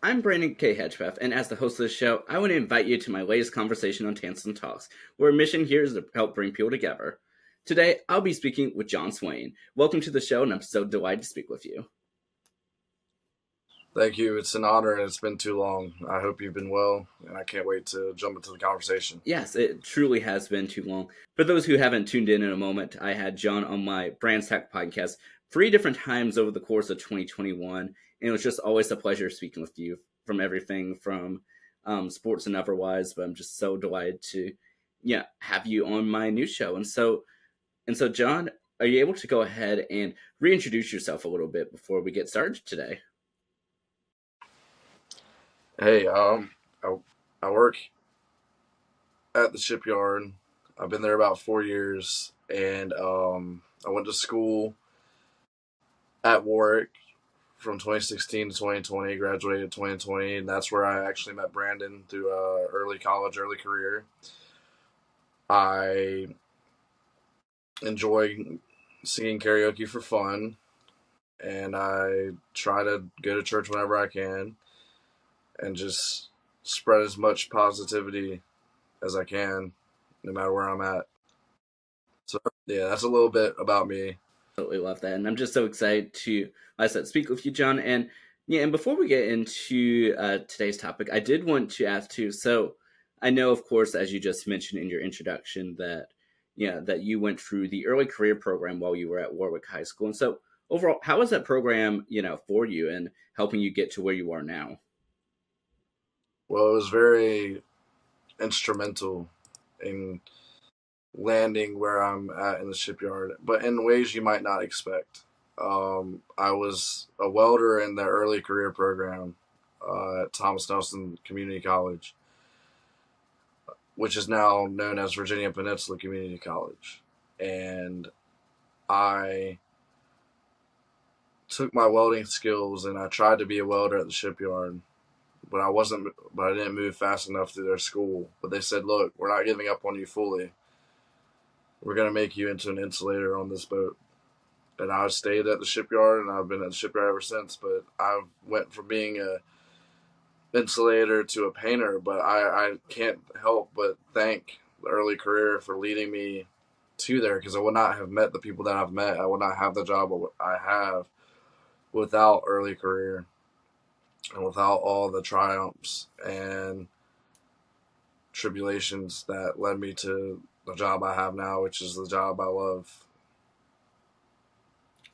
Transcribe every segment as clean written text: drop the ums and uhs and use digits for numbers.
I'm Brandon K. Hedgepeth, and as the host of the show, I want to invite you to my latest conversation on Tansson Talks, where our mission here is to help bring people together. Today, I'll be speaking with Jon Swain. Welcome to the show, and I'm so delighted to speak with you. Thank you. It's an honor, and it's been too long. I hope you've been well, and I can't wait to jump into the conversation. Yes, it truly has been too long. For those who haven't tuned in a moment, I had Jon on my Brands Tech podcast 3 different times over the course of 2021, and it was just always a pleasure speaking with you from everything from sports and otherwise. But I'm just so delighted to, have you on my new show. And so, Jon, are you able to go ahead and reintroduce yourself a little bit before we get started today? Hey, I work at the shipyard. I've been there about 4 years, and I went to school at Warwick from 2016 to 2020. Graduated 2020, and that's where I actually met Brandon through early college, early career. I enjoy singing karaoke for fun, and I try to go to church whenever I can and just spread as much positivity as I can, no matter where I'm at. So yeah, that's a little bit about me. Absolutely love that, and I'm just so excited to, like I said, speak with you, Jon. And yeah, and before we get into today's topic, I did want to ask too. So I know, of course, as you just mentioned in your introduction, that that you went through the early career program while you were at Warwick High School. And so overall, how was that program, for you and helping you get to where you are now? Well, it was very instrumental in landing where I'm at in the shipyard, but in ways you might not expect. I was a welder in the early career program at Thomas Nelson Community College, which is now known as Virginia Peninsula Community College. And I took my welding skills and I tried to be a welder at the shipyard, but I didn't move fast enough through their school. But they said, "Look, we're not giving up on you fully. We're going to make you into an insulator on this boat." And I stayed at the shipyard, and I've been at the shipyard ever since. But I went from being a insulator to a painter, but I can't help but thank the early career for leading me to there, because I would not have met the people that I've met. I would not have the job I have without early career and without all the triumphs and tribulations that led me to the job I have now, which is the job I love.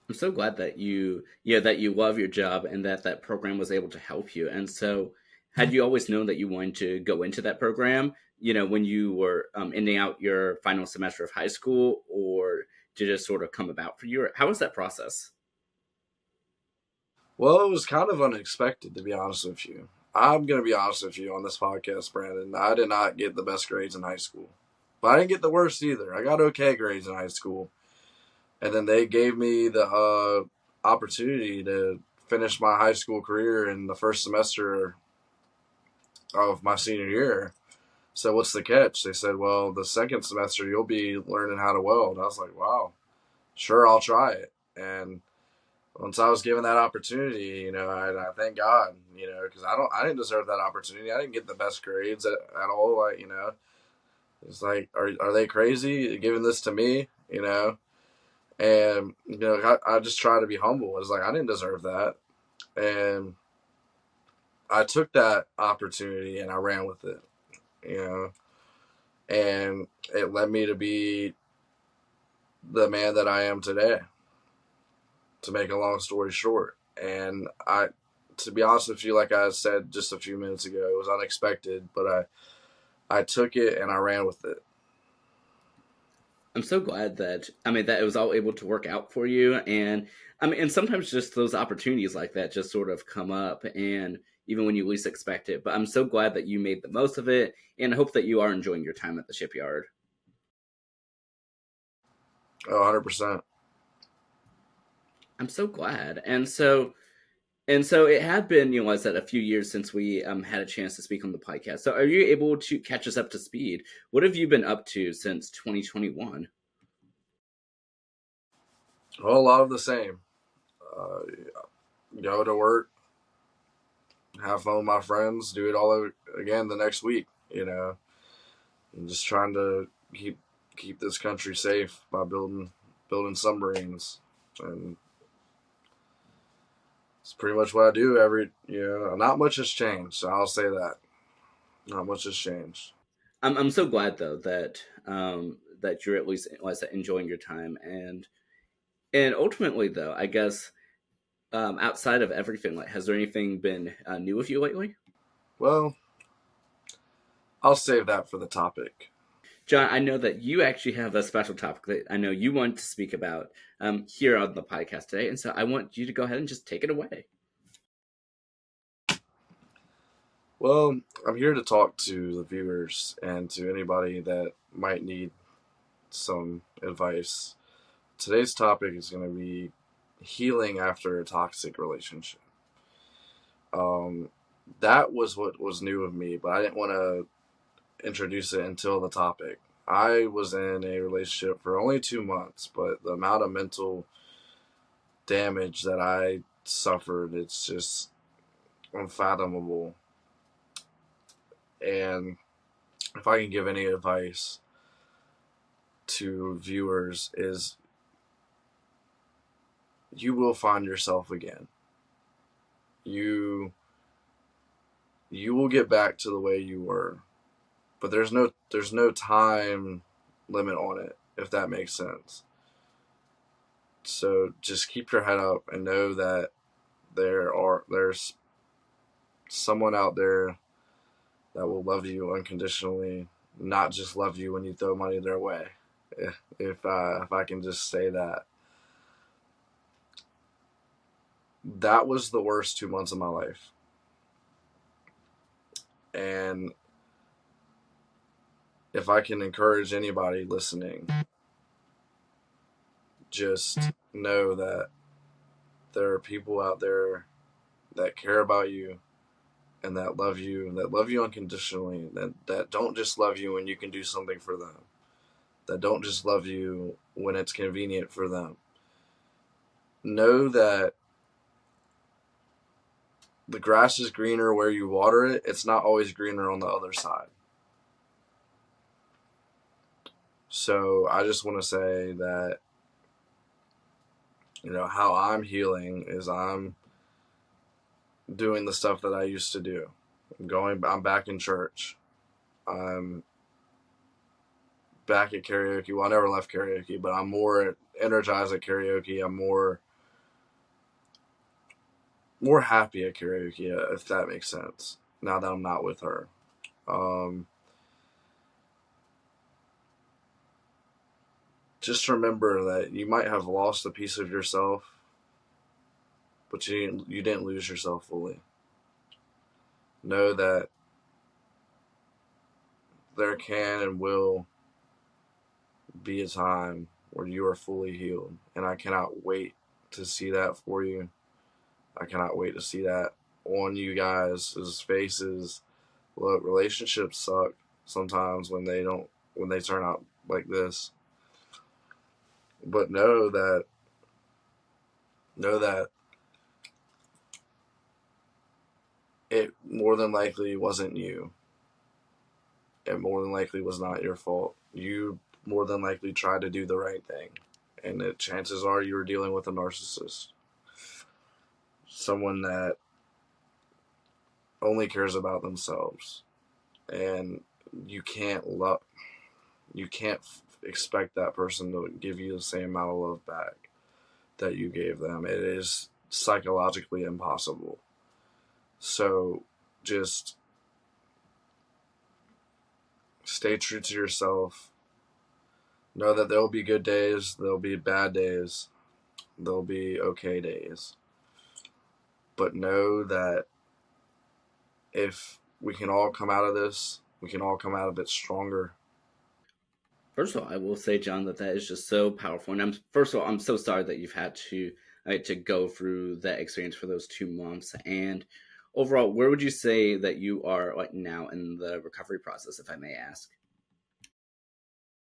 I'm so glad that you love your job and that that program was able to help you. And so, had you always known that you wanted to go into that program, when you were ending out your final semester of high school, or did it just sort of come about for you? Or how was that process? Well, it was kind of unexpected, to be honest with you. I'm going to be honest with you on this podcast, Brandon. I did not get the best grades in high school, but I didn't get the worst either. I got okay grades in high school. And then they gave me the opportunity to finish my high school career in the first semester of my senior year. So what's the catch? They said, well, the second semester you'll be learning how to weld. I was like, wow, sure, I'll try it. And once I was given that opportunity, I thank God, because I didn't deserve that opportunity. I didn't get the best grades at all. It's like, are they crazy giving this to me? And I just try to be humble. It's like I didn't deserve that, and I took that opportunity and I ran with it. You know, and it led me to be the man that I am today. To make a long story short, and to be honest with you, like I said just a few minutes ago, it was unexpected, but I took it and I ran with it. I'm so glad that that it was all able to work out for you. And and sometimes just those opportunities like that just sort of come up, and even when you least expect it. But I'm so glad that you made the most of it, and I hope that you are enjoying your time at the shipyard. Oh, 100%. I'm so glad. And so it had been, like I said, a few years since we had a chance to speak on the podcast. So are you able to catch us up to speed? What have you been up to since 2021? Well, a lot of the same. Uh, Go to work, have fun with my friends, do it all again the next week. I'm just trying to keep this country safe by building submarines, and it's pretty much what I do not much has changed. So I'll say that. Not much has changed. I'm so glad though that you're at least enjoying your time, and ultimately though, I guess outside of everything, like, has there anything been new with you lately? Well, I'll save that for the topic. John, I know that you actually have a special topic that I know you want to speak about here on the podcast today, and so I want you to go ahead and just take it away. Well, I'm here to talk to the viewers and to anybody that might need some advice. Today's topic is going to be healing after a toxic relationship. Um, that was what was new with me, but I didn't want to introduce it until the topic. I was in a relationship for only 2 months, but the amount of mental damage that I suffered, it's just unfathomable. And if I can give any advice to viewers, is you will find yourself again. You will get back to the way you were, but there's no time limit on it, if that makes sense. So just keep your head up and know that there's someone out there that will love you unconditionally, not just love you when you throw money their way. If I can just say that. That was the worst 2 months of my life. And if I can encourage anybody listening, just know that there are people out there that care about you and that love you unconditionally, that don't just love you when you can do something for them, that don't just love you when it's convenient for them. Know that the grass is greener where you water it. It's not always greener on the other side. So I just want to say that, how I'm healing is I'm doing the stuff that I used to do. I'm back in church. I'm back at karaoke. Well, I never left karaoke, but I'm more energized at karaoke. I'm more happy at karaoke, if that makes sense. Now that I'm not with her, um, just remember that you might have lost a piece of yourself, but you didn't lose yourself fully. Know that there can and will be a time where you are fully healed, and I cannot wait to see that for you. I cannot wait to see that on you guys' faces. Look, relationships suck sometimes when they turn out like this. But know that it more than likely wasn't you. It more than likely was not your fault. You more than likely tried to do the right thing. And the chances are you were dealing with a narcissist. Someone that only cares about themselves. And you can't love you can't expect that person to give you the same amount of love back that you gave them. It is psychologically impossible. So just stay true to yourself. Know that there'll be good days, there'll be bad days, there'll be okay days. But know that if we can all come out of this, we can all come out of it stronger. First of all, I will say, John, that is just so powerful, and first of all, I'm so sorry that you've had to go through that experience for those 2 months. And overall, where would you say that you are like now in the recovery process, if I may ask?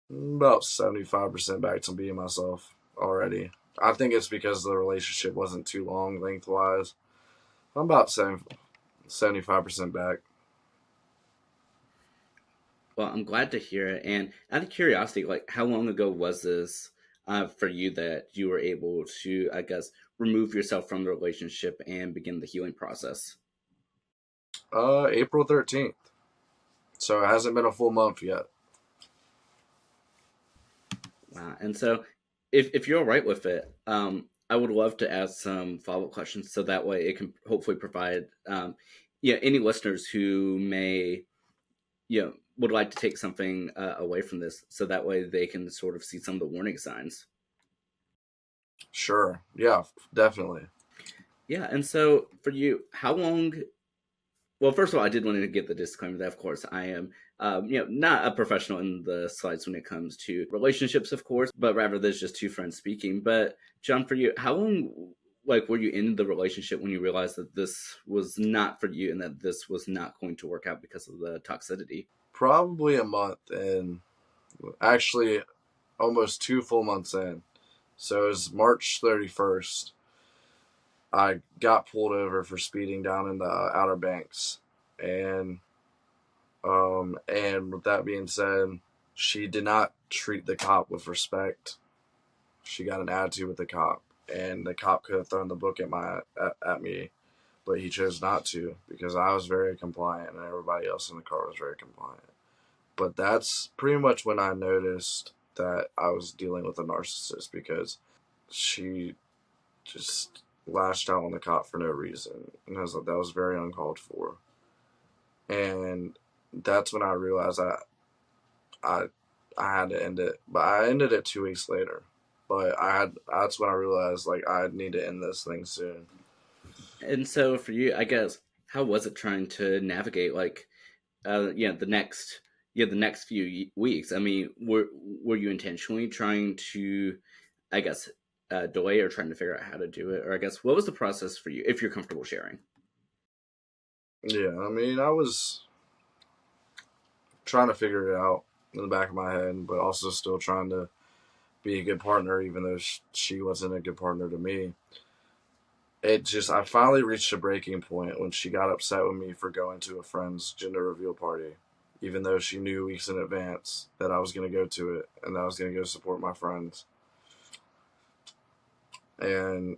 About 75% back to being myself already. I think it's because the relationship wasn't too long lengthwise. I'm about 75% back. Well, I'm glad to hear it. And out of curiosity, like, how long ago was this for you that you were able to, I guess, remove yourself from the relationship and begin the healing process? April 13th. So it hasn't been a full month yet. Wow. And so, if you're all right with it, I would love to ask some follow up questions so that way it can hopefully provide, yeah, any listeners who may, would like to take something away from this, so that way they can sort of see some of the warning signs. Sure. Yeah, definitely. Yeah. And so, for you, how long? Well, first of all, I did want to get the disclaimer that, of course, I am, not a professional in the slides when it comes to relationships, of course, but rather there's just two friends speaking. But John, for you, how long, like, were you in the relationship when you realized that this was not for you and that this was not going to work out because of the toxicity? Probably a month, and actually almost 2 full months in. So it was March 31st. I got pulled over for speeding down in the Outer Banks, and and with that being said, she did not treat the cop with respect. She got an attitude with the cop, and the cop could have thrown the book at me, but he chose not to because I was very compliant and everybody else in the car was very compliant. But that's pretty much when I noticed that I was dealing with a narcissist, because she just lashed out on the cop for no reason, and that was very uncalled for. And that's when I realized I I had to end it, but I ended it 2 weeks later. But that's when I realized, like, I need to end this thing soon. And so for you, I guess, how was it trying to navigate, like, the next, the next few weeks? I mean, were you intentionally trying to, I guess, delay or trying to figure out how to do it, or I guess what was the process for you, if you're comfortable sharing? Yeah, I mean, I was trying to figure it out in the back of my head, but also still trying to be a good partner, even though she wasn't a good partner to me. I finally reached a breaking point when she got upset with me for going to a friend's gender reveal party, even though she knew weeks in advance that I was going to go to it and that I was going to go support my friends. And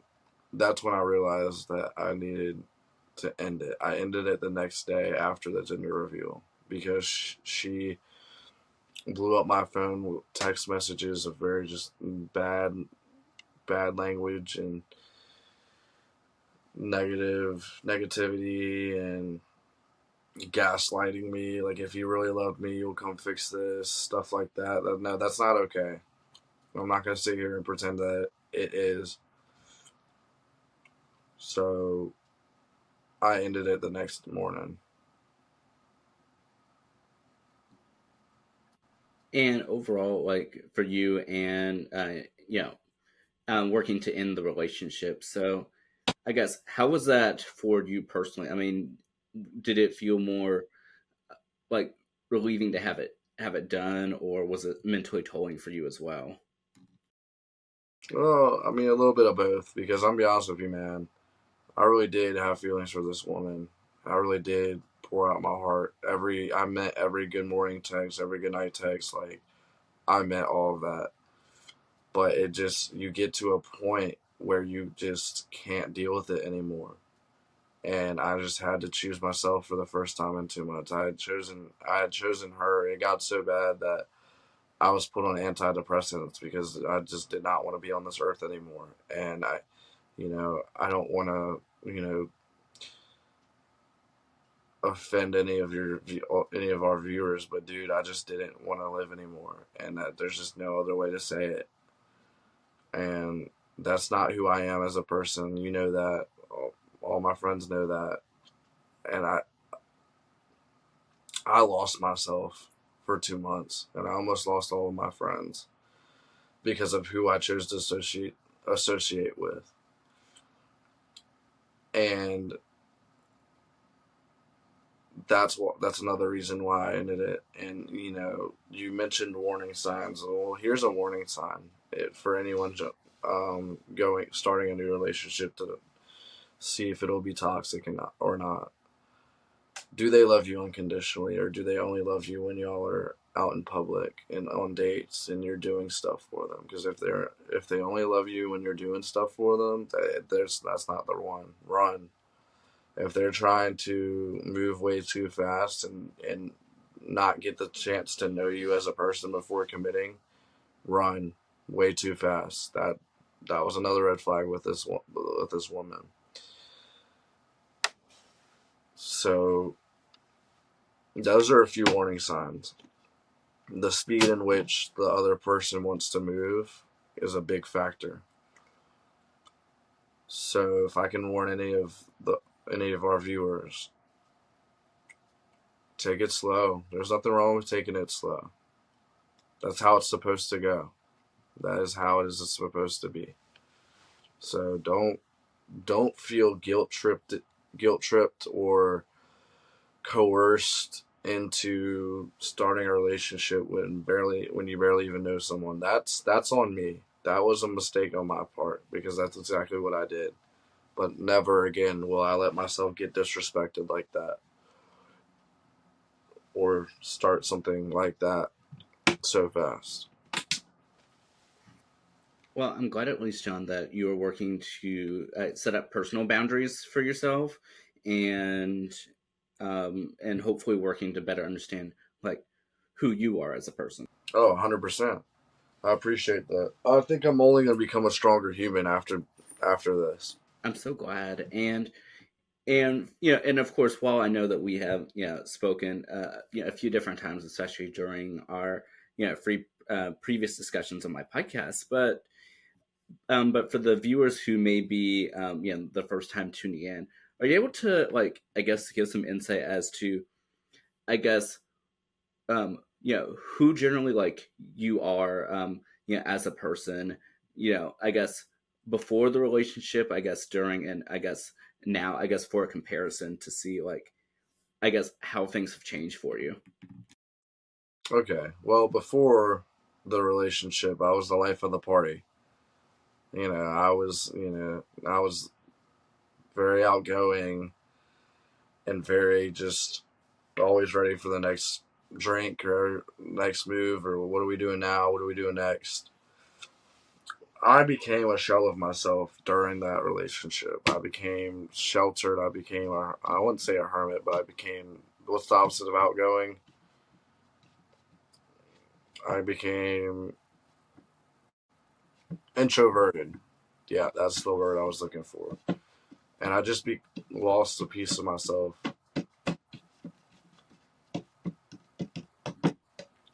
that's when I realized that I needed to end it. I ended it the next day after the gender reveal because she blew up my phone with text messages of very just bad language and negativity and gaslighting me. Like, if you really loved me, you'll come fix this, stuff like that. No, that's not okay. I'm not gonna sit here and pretend that it is. So I ended it the next morning. And overall, like, for you and working to end the relationship. So I guess, how was that for you personally? I mean, did it feel more like relieving to have it done, or was it mentally tolling for you as well? Well, I mean, a little bit of both, because I'm gonna be honest with you, man. I really did have feelings for this woman. I really did pour out my heart. I meant every good morning text, every good night text. Like, I meant all of that. But you get to a point where you just can't deal with it anymore. And I just had to choose myself for the first time in 2 months. I had chosen her. It got so bad that I was put on antidepressants because I just did not want to be on this earth anymore. And I don't want to, offend any of our viewers, but dude, I just didn't want to live anymore, and that there's just no other way to say it. And that's not who I am as a person. You know that. All my friends know that. And I lost myself for 2 months, and I almost lost all of my friends because of who I chose to associate with. And that's another reason why I ended it. And you mentioned warning signs. Well, here's a warning sign for anyone going starting a new relationship to see if it'll be toxic or not. do they love you unconditionally, or do they only love you when y'all are out in public and on dates and you're doing stuff for them? Because if they only love you when you're doing stuff for them, that's not the one. Run. If they're trying to move way too fast and not get the chance to know you as a person before committing, run way too fast. That was another red flag with this woman. So those are a few warning signs. The speed in which the other person wants to move is a big factor. So if I can warn any of our viewers, take it slow. There's nothing wrong with taking it slow. That's how it's supposed to go. That is how it is supposed to be. So don't feel guilt tripped or coerced into starting a relationship when you barely even know someone. That's on me. That was a mistake on my part because that's exactly what I did. But never again will I let myself get disrespected like that or start something like that so fast. Well, I'm glad at least, John, that you are working to set up personal boundaries for yourself, and and hopefully working to better understand like who you are as a person. Oh, 100%. I appreciate that. I think I'm only going to become a stronger human after this. I'm so glad, and and of course, while I know that we have spoken a few different times, especially during our free previous discussions on my podcast, but for the viewers who may be the first time tuning in, are you able to like I guess give some insight as to I guess who generally like you are as a person, I guess before the relationship, I guess during, and I guess now, I guess for a comparison to see like I guess how things have changed for you. Okay. Well, before the relationship, I was the life of the party. I was very outgoing and very just always ready for the next drink or next move or what are we doing now? What are we doing next? I became a shell of myself during that relationship. I became sheltered. I wouldn't say a hermit, but I became, what's the opposite of outgoing? I became introverted. Yeah, that's the word I was looking for. And I just lost a piece of myself.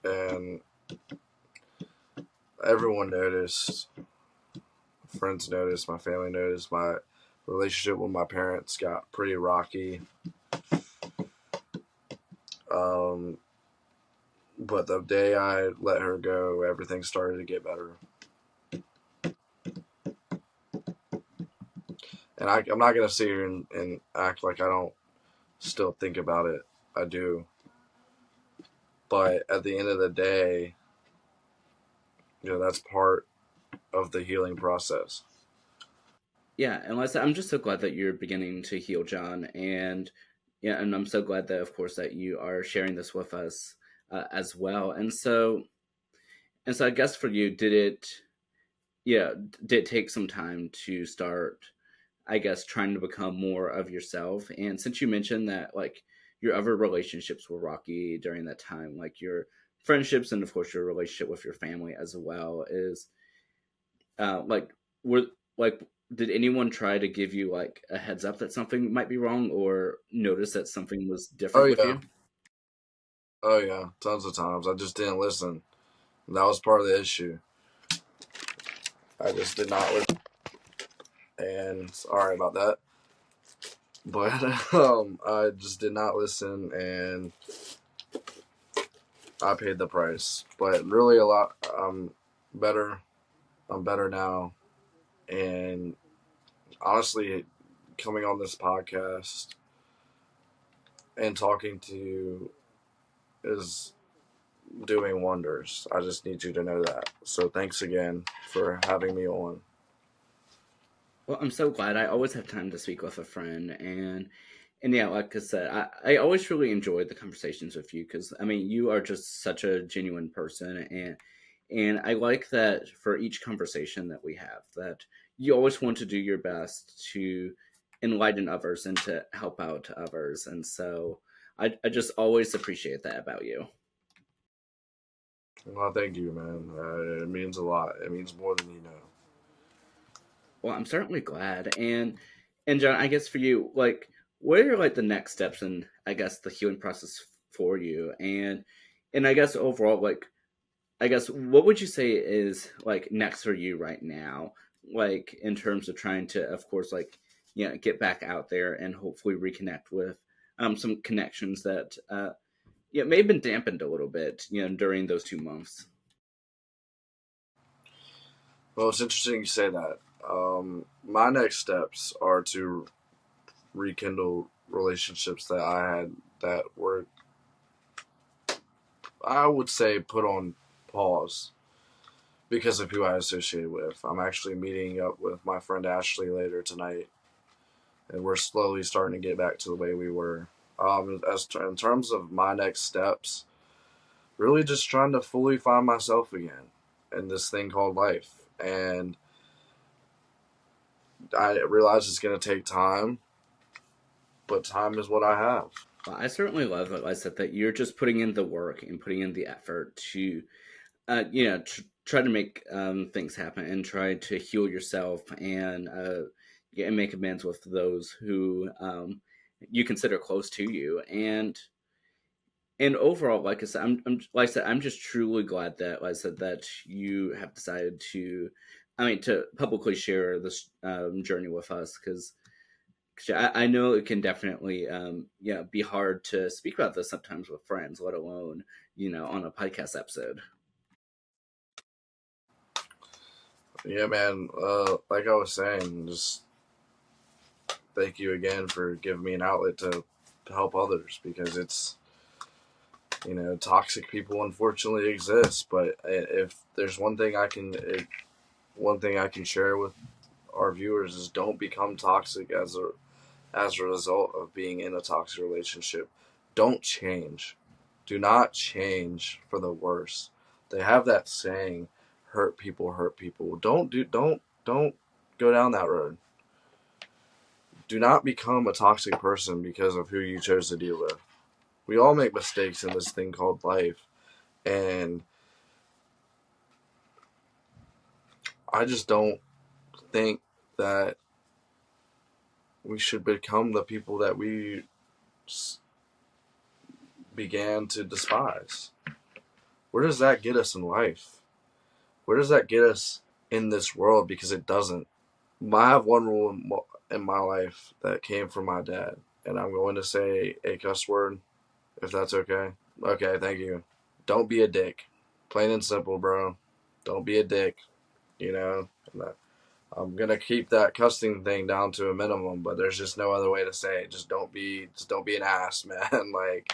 And everyone noticed. Friends noticed. My family noticed. My relationship with my parents got pretty rocky. Um, but the day I let her go, everything started to get better. And I'm not going to sit here and act like I don't still think about it. I do. But at the end of the day, that's part of the healing process. Yeah, and like I said, I'm just so glad that you're beginning to heal, John, and and I'm so glad that of course that you are sharing this with us as well. And so I guess for you, yeah did it take some time to start, I guess, trying to become more of yourself? And since you mentioned that, like, your other relationships were rocky during that time, like your friendships and, of course, your relationship with your family as well, is like, were like, did anyone try to give you like a heads up that something might be wrong, or notice that something was Oh, different with yeah. you? Oh, yeah. Tons of times. I just didn't listen. That was part of the issue. I just did not listen. And sorry about that. But I just did not listen and I paid the price. But really, a lot. Better. I'm better now. And honestly, coming on this podcast and talking to you is doing wonders. I just need you to know that. So thanks again for having me on. Well, I'm so glad. I always have time to speak with a friend, And yeah, like I said, I always really enjoyed the conversations with you because I mean you are just such a genuine person, and I like that for each conversation that we have that you always want to do your best to enlighten others and to help out others, and so I just always appreciate that about you. Well, thank you, man. It means a lot. It means more than you know. Well, I'm certainly glad, and John, I guess for you, like, what are like the next steps in I guess the healing process for you, and I guess overall, like I guess what would you say is like next for you right now, like in terms of trying to, of course, like get back out there and hopefully reconnect with some connections that may have been dampened a little bit, during those 2 months. Well, it's interesting you say that. My next steps are to rekindle relationships that I had that were, I would say, put on pause because of who I associated with. I'm actually meeting up with my friend Ashley later tonight, and we're slowly starting to get back to the way we were. In terms of my next steps, really just trying to fully find myself again in this thing called life. And I realize it's going to take time, but time is what I have. Well, I certainly love, like I said, that you're just putting in the work and putting in the effort to, try to make things happen and try to heal yourself and make amends with those who you consider close to you. And overall, like I said, like I said, I'm just truly glad that, like I said, that you have decided to, I mean, to publicly share this journey with us because I know it can definitely, be hard to speak about this sometimes with friends, let alone, on a podcast episode. Yeah, man. Like I was saying, just thank you again for giving me an outlet to help others because it's, toxic people unfortunately exist. But if there's one thing I can share with our viewers is don't become toxic as a result of being in a toxic relationship. Don't change. Do not change for the worse. They have that saying, hurt people hurt people. Don't go down that road. Do not become a toxic person because of who you chose to deal with. We all make mistakes in this thing called life, and I just don't think that we should become the people that we began to despise. Where does that get us in life? Where does that get us in this world? Because it doesn't. I have one rule in my life that came from my dad, and I'm going to say a cuss word if that's okay. Okay, thank you. Don't be a dick. Plain and simple, bro. Don't be a dick. You know, I'm gonna keep that cussing thing down to a minimum, but there's just no other way to say it. Just don't be an ass, man. Like,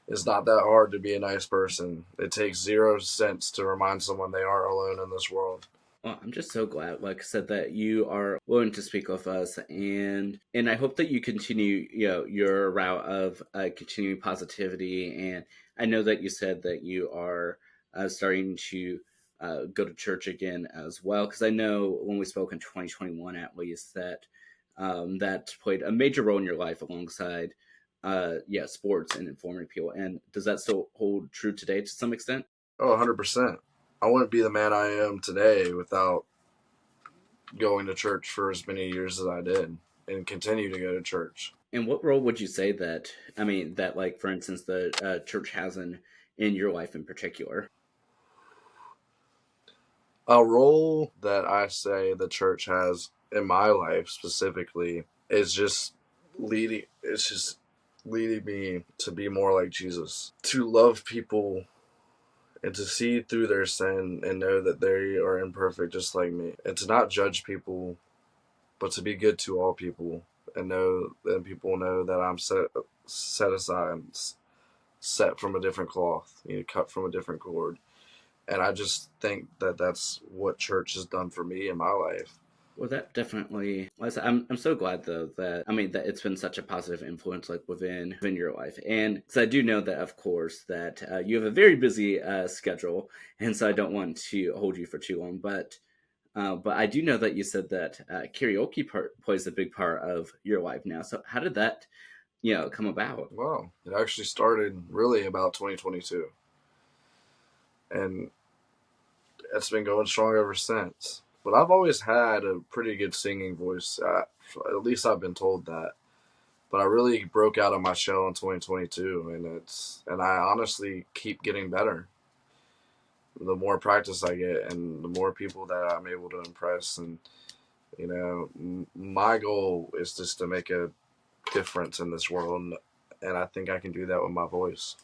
it's not that hard to be a nice person. It takes 0 cents to remind someone they aren't alone in this world. Well, I'm just so glad, like I said, that you are willing to speak with us, and I hope that you continue, your route of continuing positivity. And I know that you said that you are starting to go to church again as well, because I know when we spoke in 2021, at least that that played a major role in your life alongside, sports and informing people. And does that still hold true today to some extent? Oh, 100%. I wouldn't be the man I am today without going to church for as many years as I did and continue to go to church. And what role would you say that, I mean, that, like, for instance, the church has in your life in particular? A role that I say the church has in my life specifically is just it's just leading me to be more like Jesus, to love people and to see through their sin and know that they are imperfect just like me, and to not judge people, but to be good to all people and people know that I'm set aside, set from a different cloth, cut from a different cord. And I just think that that's what church has done for me in my life. Well, that definitely. I'm so glad though that that it's been such a positive influence like within your life, and because I do know that of course that you have a very busy schedule, and so I don't want to hold you for too long. But I do know that you said that karaoke plays a big part of your life now. So how did that come about? Well, it actually started really about 2022, and it's been going strong ever since. But I've always had a pretty good singing voice. At least I've been told that. But I really broke out of my shell in 2022, and I honestly keep getting better. The more practice I get, and the more people that I'm able to impress, and my goal is just to make a difference in this world, and I think I can do that with my voice.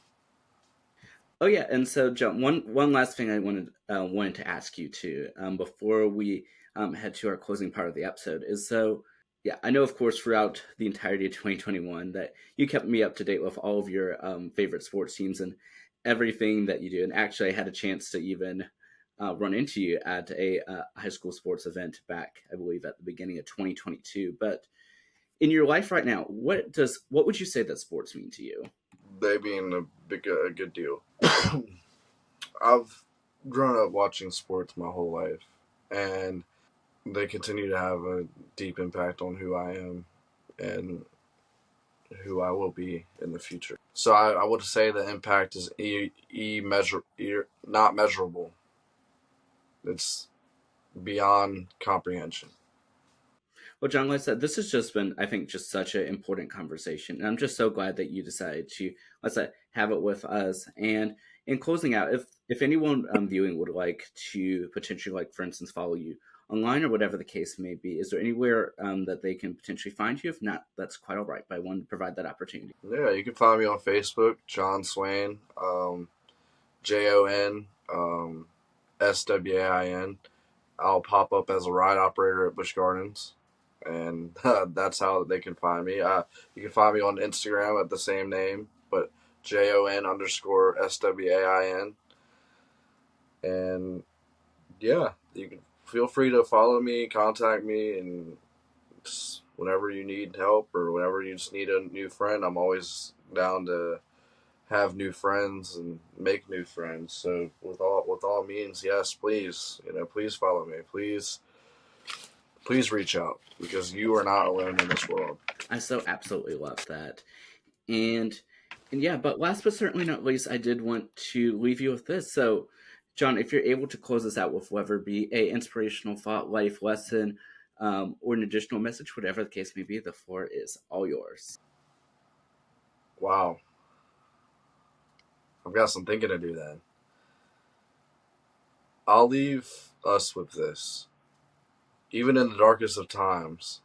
Oh yeah, and so John, one last thing I wanted to ask you too, before we head to our closing part of the episode is so yeah, I know of course throughout the entirety of 2021 that you kept me up to date with all of your favorite sports teams and everything that you do, and actually I had a chance to even run into you at a high school sports event back, I believe, at the beginning of 2022. But in your life right now, what would you say that sports mean to you? They being a good deal. I've grown up watching sports my whole life, and they continue to have a deep impact on who I am and who I will be in the future. So I would say the impact is not measurable. It's beyond comprehension. Well, John, like I said, this has just been, I think, just such an important conversation. And I'm just so glad that you decided to, let's say, have it with us. And in closing out, if anyone viewing would like to potentially, like, for instance, follow you online or whatever the case may be, is there anywhere that they can potentially find you? If not, that's quite all right. But I want to provide that opportunity. Yeah, you can find me on Facebook, Jon Swain, Jon Swain. I'll pop up as a ride operator at Busch Gardens, and that's how they can find me. You can find me on Instagram at the same name, but Jon_Swain. And yeah, you can feel free to follow me, contact me, and whenever you need help or whenever you just need a new friend, I'm always down to have new friends and make new friends. So with all means, yes, please, please follow me. Please reach out because you are not alone in this world. I so absolutely love that. And and yeah, but last but certainly not least, I did want to leave you with this. So, John, if you're able to close us out with whether it be a inspirational thought, life lesson, or an additional message, whatever the case may be, the floor is all yours. Wow, I've got some thinking to do then. I'll leave us with this. Even in the darkest of times,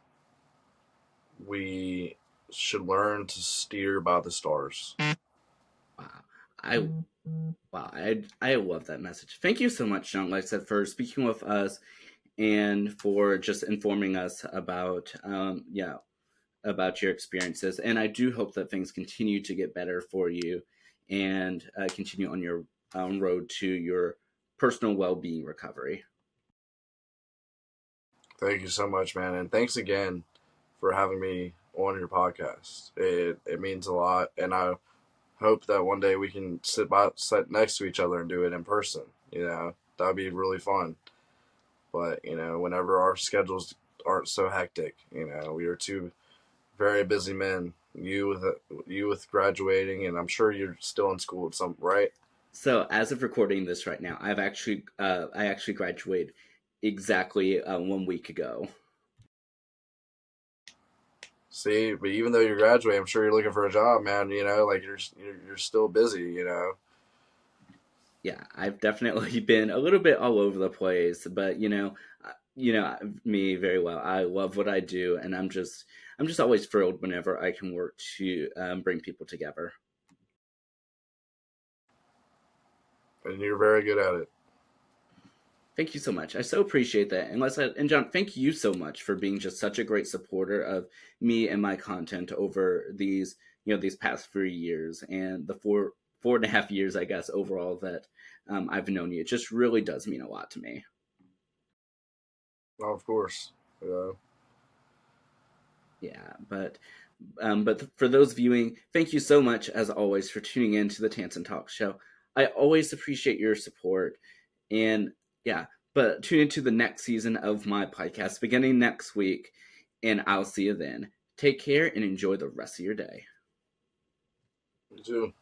we should learn to steer by the stars. Wow, I I love that message. Thank you so much, John. Like I said, for speaking with us and for just informing us about about your experiences. And I do hope that things continue to get better for you and continue on your road to your personal well being recovery. Thank you so much, man, and thanks again for having me on your podcast. It means a lot, and I hope that one day we can sit next to each other and do it in person. That'd be really fun. But whenever our schedules aren't so hectic, we are two very busy men. You with graduating, and I'm sure you're still in school at some right. So as of recording this right now, I actually graduated exactly 1 week ago. See, but even though you're graduating, I'm sure you're looking for a job, man. Like you're still busy. Yeah, I've definitely been a little bit all over the place, but you know me very well. I love what I do, and I'm just always thrilled whenever I can work to bring people together. And you're very good at it. Thank you so much. I so appreciate that. And John, thank you so much for being just such a great supporter of me and my content over these these past 3 years and the four and a half years, I guess, overall that I've known you. It just really does mean a lot to me. Well, of course. Yeah. Yeah, but for those viewing, thank you so much as always for tuning in to the Tansson Talk Show. I always appreciate your support, and yeah, but tune into the next season of my podcast beginning next week, and I'll see you then. Take care and enjoy the rest of your day. You too.